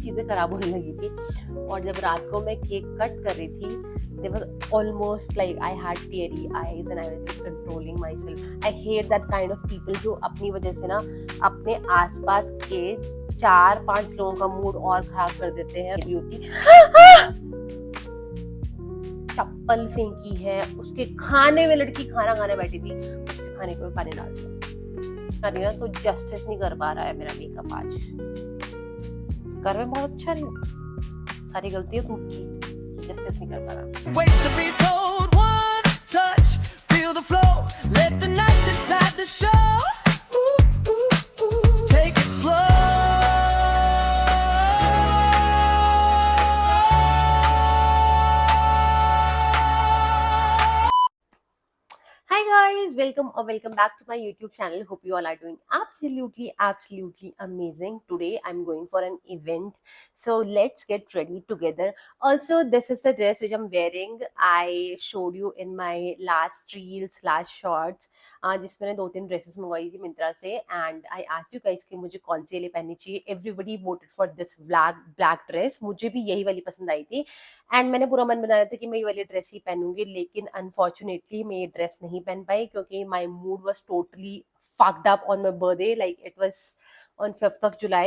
चीज़ें खराब होने लगी थी। और जब रात को मैं केक कट कर रही थी, there was almost like I had teary eyes and I was like controlling myself. I hate that kind of people जो अपनी वजह से ना अपने आसपास के 4-5 लोगों का मूड और खराब कर देते हैं। ब्यूटी चप्पल फेंकी है, उसके खाने में लड़की खाना खाने बैठी थी, उसके खाने को पानी डाल दिया। करीना तो जस्टिस नहीं कर पा रहा है मेरा मेकअप आज। कर में बहुत अच्छा रही हूँ, सारी गलतियां खुद की, जस्टिस नहीं कर पा रहा। Waits to be told, one touch, feel the flow, let the night decide the show. Ooh, ooh, ooh. Take it slow. Hi guys, welcome back to my YouTube channel. Hope you all are doing absolutely amazing. Today I'm going for an event, so let's get ready together. Also, this is the dress which I'm wearing. I showed you in my last shorts, जिसमें मैंने 2-3 dresses मंगवाई थी मिंत्रा से, and I asked you guys कि मुझे कौन सी वाली पहननी चाहिए. Everybody voted for this black dress. मुझे भी यही वाली पसंद आई थी एंड मैंने पूरा मन बनाया था कि मैं ये वाली ड्रेस ही पहनूंगी, लेकिन अनफॉर्चुनेटली मैं ये ड्रेस नहीं पहन पाई क्योंकि my mood was totally fucked up on my birthday, like it was on 5th of July.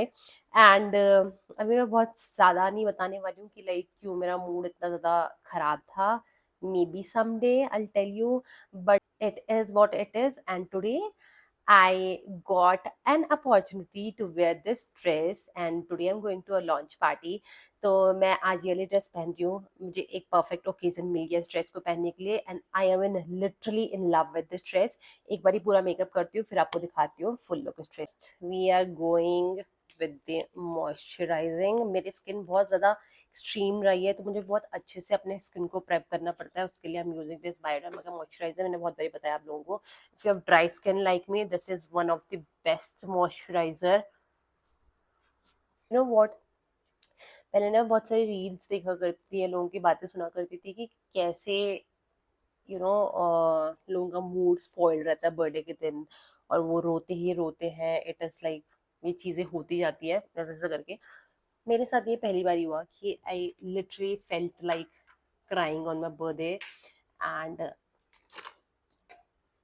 And अभी मैं बहुत ज़्यादा नहीं बताने वाली हूँ कि लाइक क्यों मेरा मूड इतना ज़्यादा ख़राब था. Maybe someday I will tell you, but it is what it is. And today I got an opportunity to wear this dress and today I'm going to a launch party. तो मैं आज ये वाली dress पहन रही हूँ. मुझे एक परफेक्ट ओकेजन मिल गया इस ड्रेस को पहनने के लिए and I am in literally in love with this dress. एक बार पूरा मेकअप करती हूँ फिर आपको दिखाती हूँ फुल लुक इस dress. We are going with the moisturizing. मेरी स्किन बहुत ज़्यादा एक्सट्रीम रही है तो मुझे बहुत अच्छे से अपने स्किन को प्रेप करना पड़ता है. उसके लिए I am using this Bioderma का मॉइस्चराइजर. मैंने बहुत बारी बताया आप लोगों को, if you have dry skin like me, this is one of the best moisturizer. You know what, पहले ना बहुत सारी रील्स देखा करती है, लोगों की बातें सुना करती थी कि कैसे लोगों का मूड स्पॉइल रहता है बर्थडे के दिन और वो रोते ही रोते हैं. इट इज लाइक ये चीजें होती जाती है ऐसे करके. मेरे साथ ये पहली बार हुआ कि I literally felt like crying on my birthday. And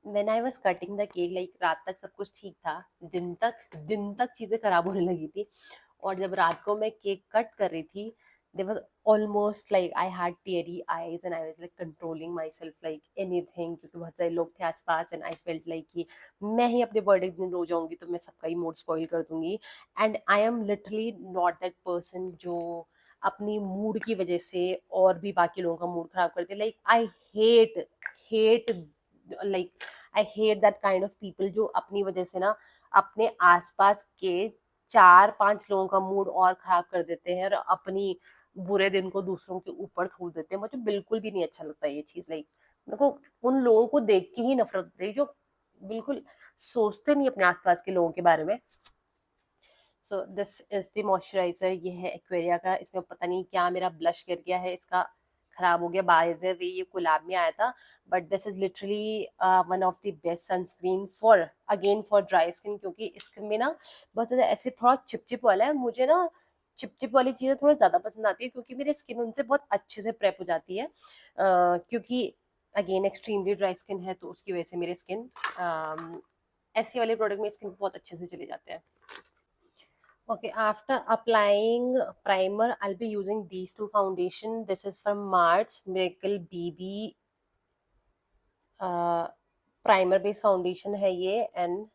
when I was cutting the cake, like रात तक सब कुछ ठीक था, दिन तक चीजें खराब होने लगी थी. और जब रात को मैं केक कट कर रही थी, there was almost like I had teary eyes and I was like controlling myself like anything, क्योंकि बहुत सारे लोग थे आसपास and I felt like कि मैं ही अपने बर्थडे के दिन रो जाऊंगी तो मैं सबका ही मूड स्पॉइल कर दूंगी. And I am literally not that person जो अपनी मूड की वजह से और भी बाकी लोगों का मूड खराब करते. Like I hate like I hate that kind of people जो अपनी वजह से ना अपने आसपास के 4-5 लोगों का मूड और खराब कर देते हैं और अपनी बुरे दिन को दूसरों के ऊपर थोप देते हैं. मुझे बिल्कुल भी नहीं अच्छा लगता ये चीज. लाइक मेरे को उन लोगों को देख के ही नफरत होती है जो बिल्कुल सोचते नहीं अपने आसपास के लोगों के बारे में. So this is the moisturiser. ये है एक्वेरिया का. इसमें पता नहीं क्या मेरा ब्लश गिर गया है, इसका खराब हो गया. बाय द वे ये गुलाब में आया था, but this is literally one of the best sunscreen for dry skin, क्योंकि स्किन में ना बहुत ज्यादा ऐसे थोड़ा चिपचिप वाला है. मुझे ना चिपचिप वाली चीजें थोड़ा ज्यादा पसंद आती है क्योंकि मेरी स्किन उनसे बहुत अच्छे से प्रेप हो जाती है. क्योंकि अगेन एक्सट्रीमली ड्राई स्किन है तो उसकी वजह से मेरी स्किन ऐसे वाले प्रोडक्ट में स्किन बहुत अच्छे से चले जाते हैं. Okay, after applying primer, I'll be using these two foundation. This is from March Miracle BB primer based foundation है ये, and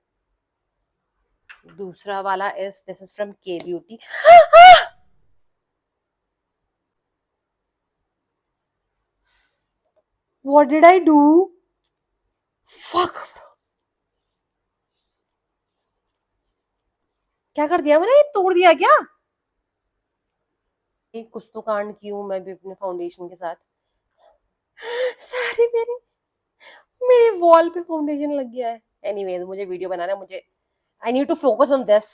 दूसरा वाला is this is from K Beauty. What did I do? Fuck. क्या कर दिया मैंने? तोड़ दिया क्या? कुछ तो कांड की हूँ मैं भी अपने फाउंडेशन के साथ. सारे मेरे वॉल पे फाउंडेशन लग गया है. एनीवेज मुझे वीडियो बनाना है, मुझे I need to focus on this.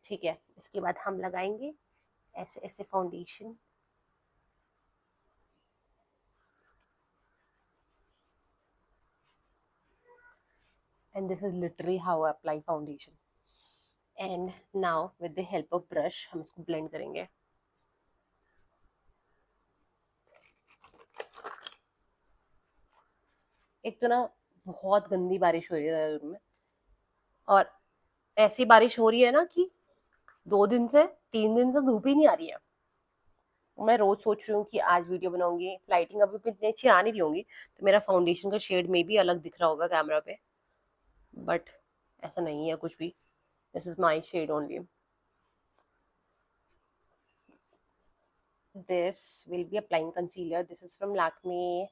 ठीक है, इसके बाद हम लगाएंगे ऐसे ऐसे foundation. And this is literally how I apply foundation. And now with the help of brush हम इसको ब्लेंड करेंगे। एक तो ना बहुत गंदी बारिश हो रही है देहरादून में, और ऐसी बारिश हो रही है ना कि 2 दिन से 3 दिन से धूप ही नहीं आ रही है। मैं रोज सोच रही हूँ कि आज वीडियो बनाऊंगी, लाइटिंग अभी भी इतनी अच्छी आ नहीं रही होंगी, तो मेरा फाउंडेशन का शेड में भी अलग दिख रहा होगा कैमरा पे, बट ऐसा नहीं है कुछ भी। This is my shade only. This will be applying concealer, this is from Lakme.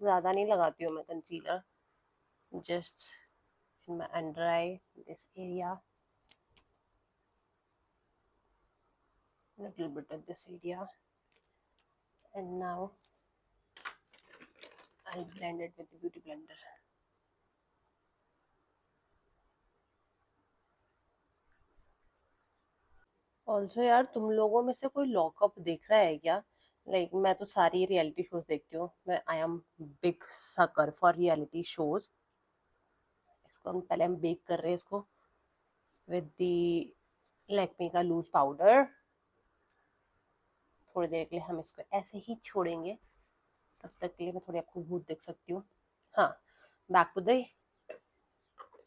ज्यादा नहीं लगाती हूँ मैं concealer, just in my under eye this area, little bit of this area, and now I'll blend it with the beauty blender. Also यार, तुम लोगों में से कोई लॉकअप देख रहा है क्या? मैं तो सारी रियलिटी शोज देखती हूँ, मैं I am big sucker for reality shows. इसको हम बेक कर रहे हैं इसको विद दी लैक्मे का लूज पाउडर। थोड़ी देर के लिए हम इसको ऐसे ही छोड़ेंगे, तब तक के लिए मैं थोड़ी आपको भूत देख सकती हूँ। हाँ, बैक टू द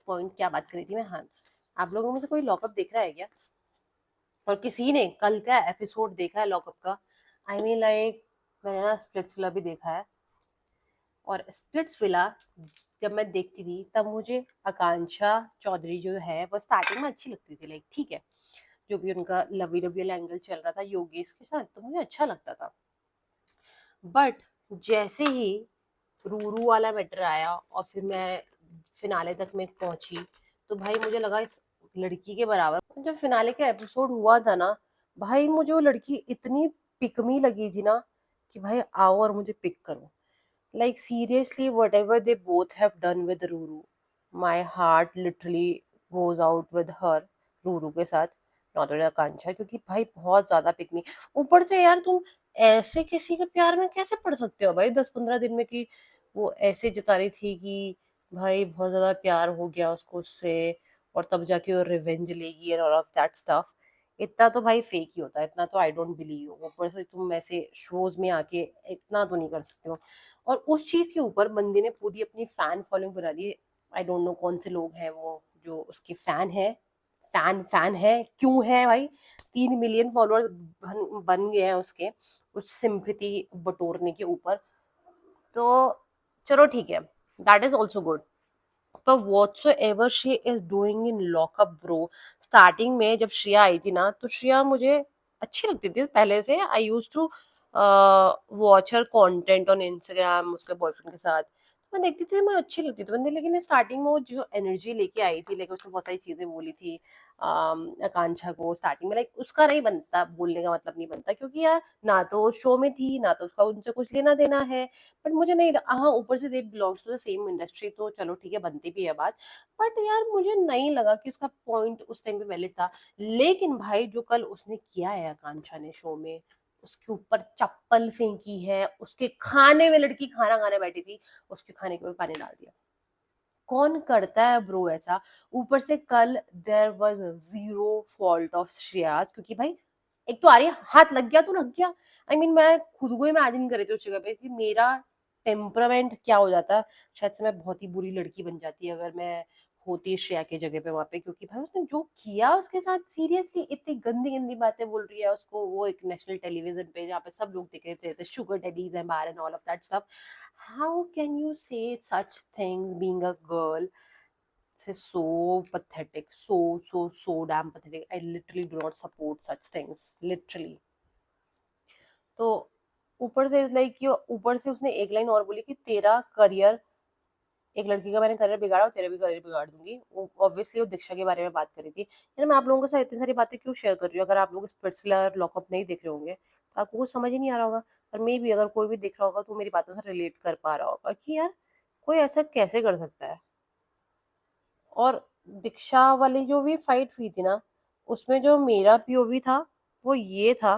पॉइंट, क्या बात करी थी मैं? हाँ, आप लोगों में से कोई लॉकअप देख रहा है क्या? और किसी ने कल का एपिसोड देखा है लॉकअप का? आई मीन मैंने ना स्प्लिट्स विला भी देखा है, और स्प्लिट्स विला जब मैं देखती थी तब मुझे आकांक्षा चौधरी जो है वो स्टार्टिंग में अच्छी लगती थी, ठीक है, जो भी उनका लवी डबी एंगल चल रहा था योगेश के साथ तो मुझे अच्छा लगता था। बट जैसे ही रूरू वाला मैटर आया और फिर मैं फिनाले तक में पहुंची, तो भाई मुझे लगा इस लड़की के बराबर। जब फिनाले का एपिसोड हुआ था ना, भाई मुझे वो लड़की इतनी पिकमी लगी थी ना कि भाई आओ और मुझे पिक करो। Seriously, whatever they both have done with Ruru, my heart literally goes out with her, Ruru के साथ, नॉट ओनली आकांक्षा, क्योंकि भाई बहुत ज्यादा पिकनी। ऊपर से यार तुम ऐसे किसी के प्यार में कैसे पड़ सकते हो भाई 10-15 दिन में, कि वो ऐसे जता रही थी कि भाई बहुत ज्यादा प्यार हो गया उसको उससे, और तब जाके वो रिवेंज लेगी and all of that stuff. इतना तो भाई फेक ही होता है, इतना तो आई डोंट बिलीव। ऊपर से तुम ऐसे शोज में आके इतना तो नहीं कर सकते हो। और उस चीज के ऊपर बंदे ने पूरी अपनी फैन फॉलोइंग बना दी। आई डोंट नो कौन से लोग हैं वो जो उसके फैन है, फैन फैन है क्यों है भाई? 3 मिलियन फॉलोअर्स बन गए हैं उसके उस सिंपैथी बटोरने के ऊपर। तो चलो ठीक है, दैट इज ऑल्सो गुड। पर whatsoever she is doing in lockup bro, starting में जब श्रेया आई थी ना, तो श्रेया मुझे अच्छी लगती थी पहले से। I used to watch her content on Instagram उसके बॉयफ्रेंड के साथ, मैं देखती थी, मैं अच्छी लगती थी बंदे। लेकिन स्टार्टिंग में वो जो एनर्जी लेके आई थी, उसने बहुत सारी चीजें बोली थी आकांक्षा को स्टार्टिंग में, उसका नहीं बनता, बोलने का मतलब नहीं बनता, क्योंकि यार ना तो शो में थी, ना तो उसका उनसे कुछ लेना देना है। बट मुझे नहीं, हाँ, ऊपर से they belongs to the same industry, तो चलो ठीक है, बनती भी है बात। बट यार मुझे नहीं लगा कि उसका पॉइंट उस टाइम पे वैलिड था। लेकिन भाई जो कल उसने किया है आकांक्षा ने शो में, उसके ऊपर चप्पल फेंकी है, उसके खाने में, लड़की खाना खाने बैठी थी, उसके खाने के ऊपर पानी डाल दिया। कौन करता है ब्रो ऐसा? ऊपर से कल there was zero fault of Shreyas, क्योंकि भाई एक तो आ रही है, हाथ लग गया तो लग गया। आई मीन मैं खुद को इमेजिन कर रही थी उस जगह पे कि मेरा टेम्परामेंट क्या हो जाता। शायद से मैं बहुत ही बुरी लड़की बन जाती अगर मैं होती श्रेया की जगह पे वहां पे, क्योंकि भाई उसने जो किया उसके साथ, सीरियसली इतनी गंदी गंदी बातें बोल रही है उसको, वो एक नेशनल टेलीविजन पे जहाँ पे सब लोग दिख रहे थे, शुगर डैडीज हैं बाहर and all of that stuff. How can you say such things being a girl? This is so pathetic. So damn pathetic. I literally do not support such things. Literally. तो ऊपर से ऊपर से उसने एक line और बोली कि तेरा करियर, एक लड़की का मैंने करियर बिगाड़ा और तेरा भी करियर बिगाड़ दूंगी। वो ऑब्वियसली वो दीक्षा के बारे में बात करी थी। यार मैं आप लोगों के साथ इतनी सारी बातें क्यों शेयर कर रही हूँ? अगर आप लोग स्पिट्सविला लॉकअप नहीं देख रहे होंगे तो आपको कुछ समझ ही नहीं आ रहा होगा। और मे भी अगर कोई भी देख रहा होगा तो मेरी बातों से रिलेट कर पा रहा होगा कि यार कोई ऐसा कैसे कर सकता है। और दीक्षा वाली जो भी फाइट हुई थी ना, उसमें जो मेरा पीओवी था वो ये था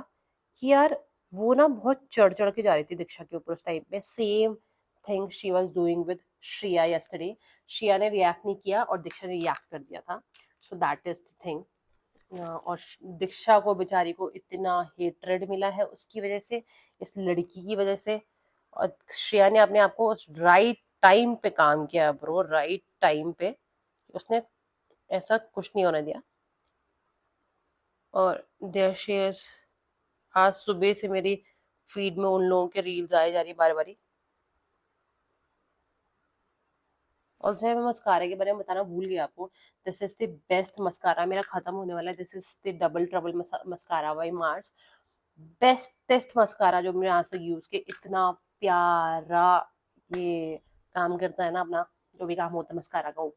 कि यार वो ना बहुत चढ़ चढ़ के जा रही थी दीक्षा के ऊपर उस टाइम पे। Same thing she was doing with Shriya yesterday. Shriya ने रिएक्ट नहीं किया और दीक्षा ने रिएक्ट कर दिया था. So that is the thing. और दीक्षा को बेचारी को इतना हेट्रेड मिला है उसकी वजह से, इस लड़की की वजह से. और श्रेया ने अपने आप को राइट टाइम पे काम किया ब्रो, राइट टाइम पे. उसने ऐसा कुछ नहीं होने दिया. और देयर शी इज. आज सुबह से मेरी फीड में उन लोगों के रील्स आए जा रही बार बारी. और मैं मस्कारा के बारे में बताना भूल गया आपको. This is the best mascara. मेरा खत्म होने वाला है. This is the double trouble mascara bye Mars. Bestest mascara जो मैंने आज तक यूज किया. इतना प्यारा ये काम करता है ना अपना, जो भी काम होता है मस्कारा का.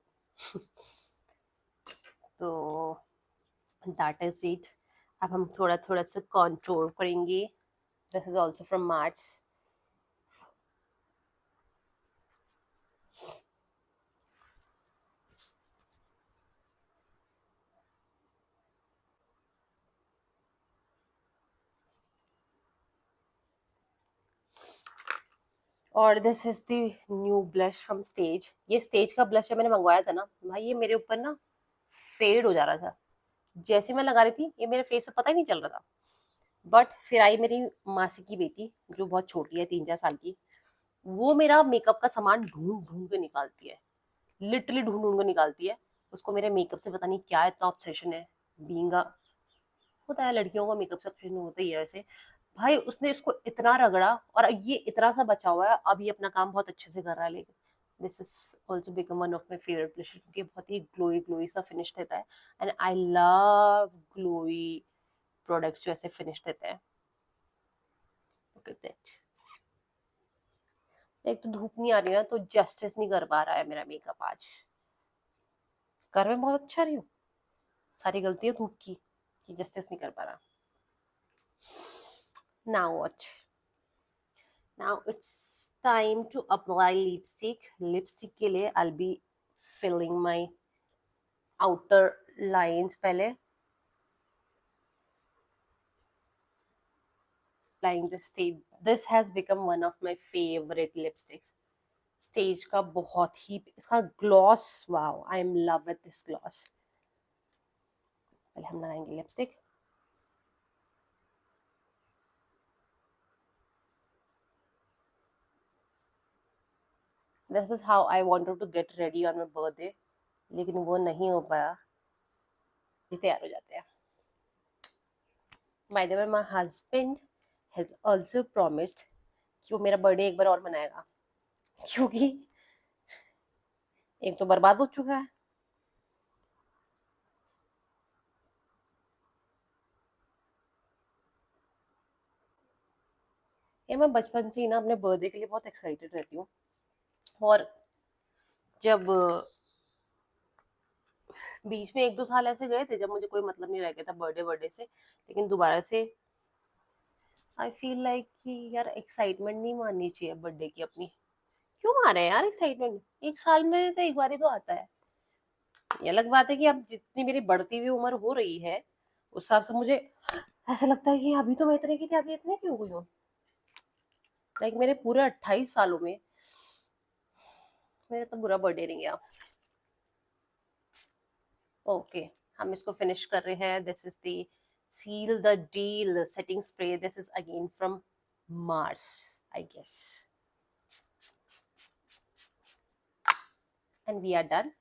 तो दैट इज इट. अब हम थोड़ा थोड़ा सा कंट्रोल करेंगे. This is also from March. और this is the new blush from stage. ये स्टेज का ब्लश है, मैंने मंगवाया था ना भाई. ये मेरे ऊपर ना फेड हो जा रहा था. जैसे मैं लगा रही थी ये मेरे फेस से पता ही नहीं चल रहा था. बट फिर आई मेरी मासी की बेटी जो बहुत छोटी है, 3-4 साल की. वो मेरा मेकअप का सामान ढूंढ ढूंढ के निकालती है. लिटरली ढूंढ ढूंढ के निकालती है. उसको मेरे मेकअप से पता नहीं क्या इतना ऑब्सेशन है. बीइंग अ, होता है लड़कियों को मेकअप से ऑब्सेशन होता ही है वैसे. भाई उसने इसको इतना रगड़ा और ये इतना सा बचा हुआ है. अब ये अपना काम बहुत अच्छे से कर रहा है. लेकिन this is also become one of my favourite blusher क्योंकि बहुत ही ग्लोई ग्लोई सा फिनिश देता है. And I love glowy products जो ऐसे फिनिश देते हैं. Look at that. एक तो धूप नहीं आ रही ना, तो जस्टिस नहीं कर पा रहा है मेरा मेकअप आज. कर में बहुत अच्छा रही हूँ. सारी गलती है धूप की कि जस्टिस नहीं कर पा रहा. Now what? Now it's time to apply lipstick. Lipstick के लिए I'll be filling my outer lines पहले. Applying the stage. This has become one of my favorite lipsticks. Stage का बहुत ही इसका gloss. Wow, I am love with this gloss. पहले हम लगाएंगे lipstick. This is how I wanted to get ready on my birthday. लेकिन वो नहीं हो पाया. ये तैयार हो जाते हैं. By the way my husband has also promised कि वो मेरा बर्थडे एक बार और मनाएगा क्योंकि एक तो बर्बाद हो चुका है. ये मैं बचपन से ही ना अपने बर्थडे के लिए बहुत एक्साइटेड रहती हूँ. और जब बीच में 1-2 साल ऐसे गए थे जब मुझे कोई मतलब नहीं रह गया था बर्थडे से. लेकिन दोबारा से आई फील लाइक कि यार एक्साइटमेंट नहीं माननी चाहिए बर्थडे की अपनी. क्यों मारे यार एक्साइटमेंट. एक साल में तो एक बार ही तो आता है. ये अलग बात है कि अब जितनी मेरी बढ़ती हुई उम्र हो रही है उस हिसाब से मुझे ऐसा लगता है कि अभी तो मैं इतने की थी, अभी इतने की हो गई हूँ. लाइक मेरे पूरे 28 सालों में मेरा तो बुरा बर्थडे नहीं गया. ओके, हम इसको फिनिश कर रहे हैं. This is the seal the deal setting spray. This is again from Mars, I guess. And we are done.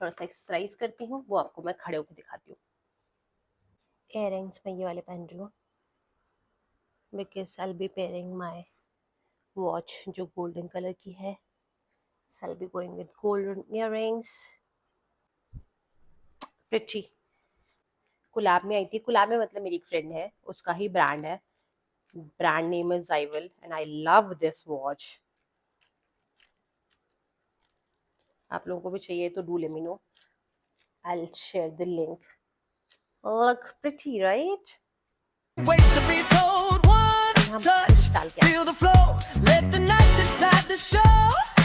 थोड़ा सा एक्सरसाइज करती हूँ, वो आपको मैं खड़े होकर दिखाती हूँ. इयररिंग्स मैं ये वाले पहन रही हूँ because I will be pairing my watch जो गोल्डन कलर की है. So I'll be going with golden earrings. Pretty. कुलाब में आई थी. कुलाब में मतलब मेरी एक फ्रेंड है, उसका ही ब्रांड है. Brand name is Zival and I love this watch. आप लोगों को भी चाहिए तो do let me know. I will share the link. Look pretty, right? Waits to be told. One हम touch, डाल के feel the flow. Let the night decide the show.